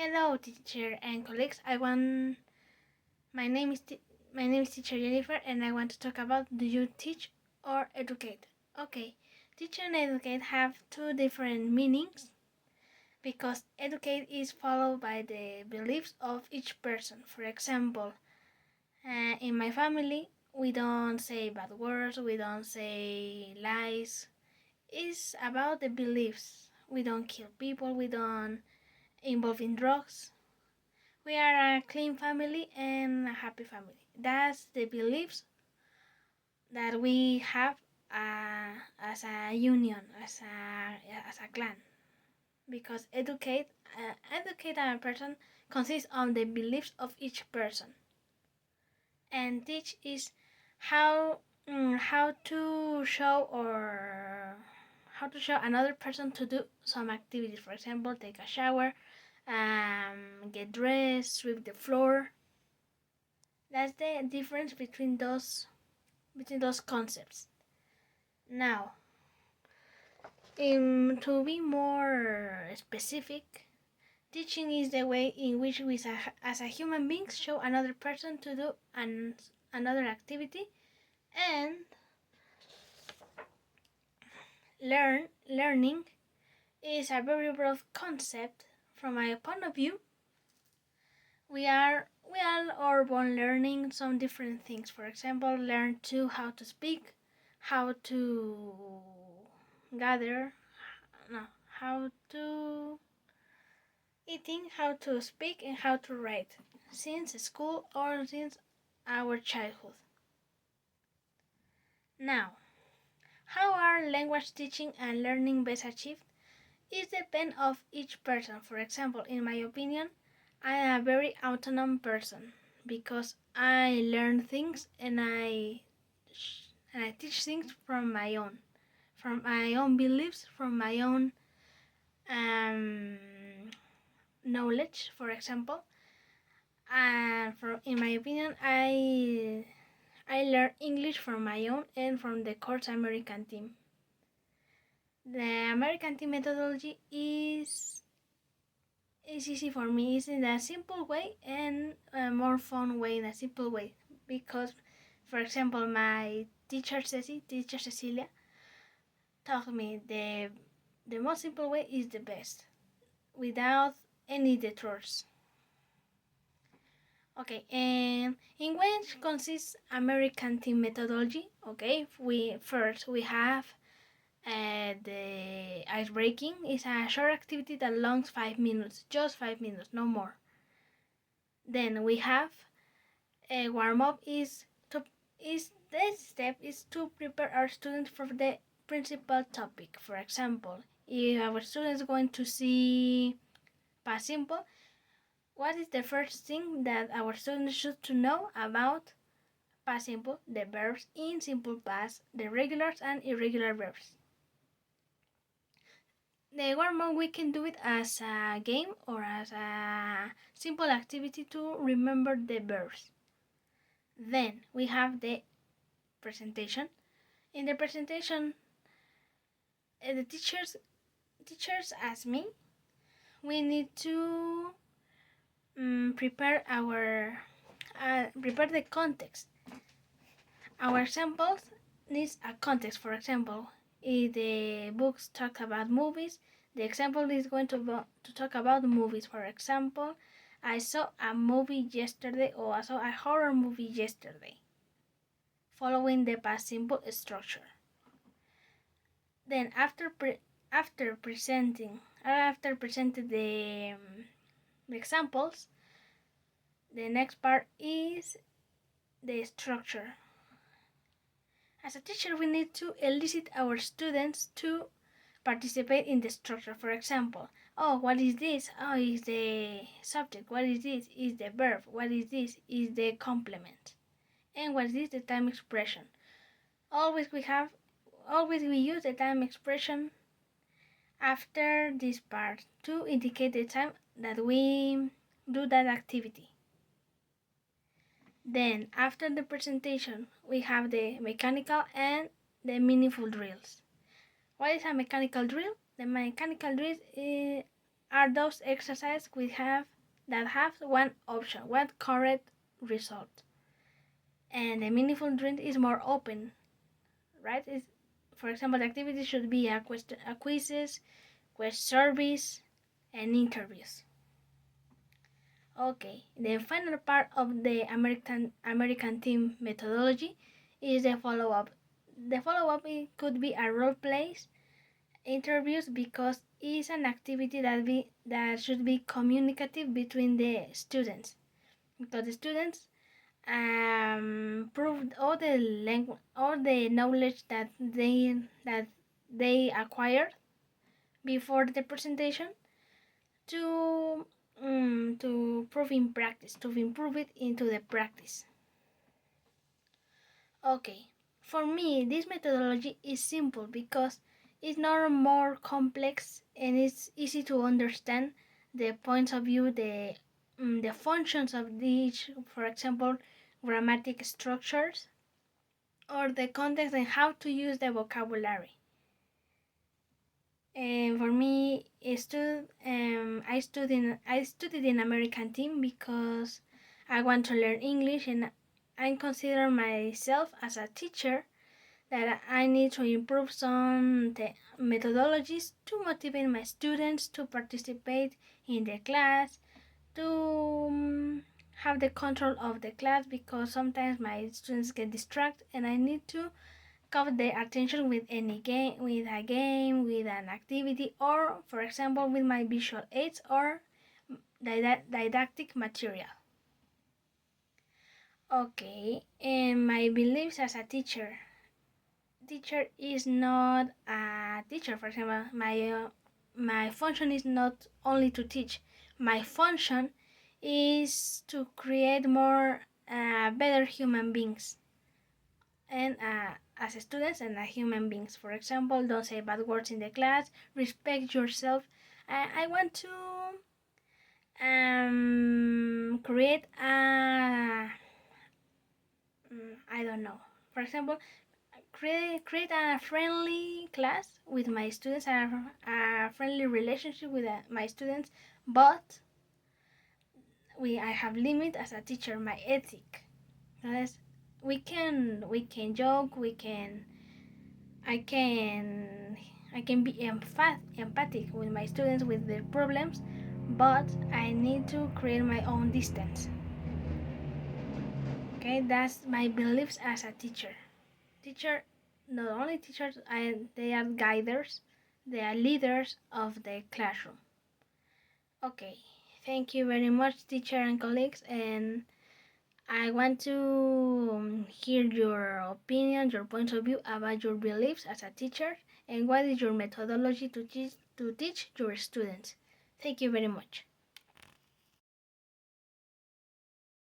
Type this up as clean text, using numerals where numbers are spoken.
Hello, teacher and colleagues. My name is teacher Jennifer, and I want to talk about do you teach or educate? Okay, teach and educate have two different meanings because educate is followed by the beliefs of each person. For example, in my family, we don't say bad words, we don't say lies. It's about the beliefs. We don't kill people, we don't involve in drugs. We are a clean family and a happy family. That's the beliefs that we have as a union, as a clan. Because educate a person consists of the beliefs of each person, and teach is how how to show or how to show another person to do some activities. For example, take a shower, get dressed, sweep the floor. That's the difference between those concepts. Now, to be more specific, teaching is the way in which we as a human beings show another person to do another activity, and learning is a very broad concept. From my point of view, we are all born learning some different things. For example, learn to how to speak, how to gather, no, how to eating, how to speak, and how to write since school or since our childhood. Now, how are language teaching and learning best achieved? It depends of each person. For example, in my opinion, I am a very autonomous person because I learn things and I teach things from my own beliefs, from my own knowledge. For example, in my opinion, I learned English from my own and from the course American team. The American team methodology is easy for me. It's in a simple way and a more fun way, in a simple way. Because, for example, my teacher Cecilia, taught me the most simple way is the best, without any detours. Okay, and in which consists American team methodology? Okay, we have the ice breaking. Is a short activity that lasts 5 minutes, just 5 minutes, no more. Then we have a warm up. This step is to prepare our students for the principal topic. For example, if our student is going to see past simple, what is the first thing that our students should to know about past simple? The verbs in simple past, the regulars and irregular verbs. The warm-up, we can do it as a game or as a simple activity to remember the verbs. Then we have the presentation. In the presentation, the teachers ask me, we need to prepare the context. Our samples needs a context. For example, if the books talk about movies, the example is going to talk about movies. For example, I saw a movie yesterday, or I saw a horror movie yesterday, following the past simple structure. Then after presenting the examples, the next part is the structure. As a teacher, we need to elicit our students to participate in the structure. For example, what is this? Is the subject. What is this? Is the verb. What is this? Is the complement. And what is this? The time expression. Always we use the time expression after this part to indicate the time that we do that activity. Then, after the presentation, we have the mechanical and the meaningful drills. What is a mechanical drill? The mechanical drill are those exercises that have one option, one correct result. And the meaningful dream is more open, right? For example, the activity should be a quizzes, quest surveys, and interviews. Okay, the final part of the American team methodology is the follow-up. The follow-up could be a role plays, interviews, because it's an activity that should be communicative between the students, because the students proved all the knowledge that they acquired before the presentation to prove in practice, to improve it into the practice. Okay, for me this methodology is simple because it's not more complex and it's easy to understand the points of view, the functions of each, for example, grammatic structures, or the context and how to use the vocabulary. And for me, I studied in American team because I want to learn English, and I consider myself as a teacher that I need to improve some methodologies to motivate my students to participate in the class, to have the control of the class, because sometimes my students get distracted and I need to caught their attention with any game, with a game, with an activity, or for example with my visual aids or didactic material. Okay, and my beliefs as a teacher. Teacher is not a teacher. For example, my function is not only to teach. My function is to create more better human beings, and as students and as human beings. For example, don't say bad words in the class, respect yourself. I want to create a, I don't know. For example, create a friendly class with my students, a friendly relationship with my students, but I have limit as a teacher, my ethic. Yes, we can joke, I can I can be empathic with my students with their problems, but I need to create my own distance. Okay, that's my beliefs as a teacher. Teacher, not only teachers, they are guiders, they are leaders of the classroom. Okay, thank you very much, teacher and colleagues, and I want to hear your opinion, your point of view about your beliefs as a teacher, and what is your methodology to teach your students. Thank you very much.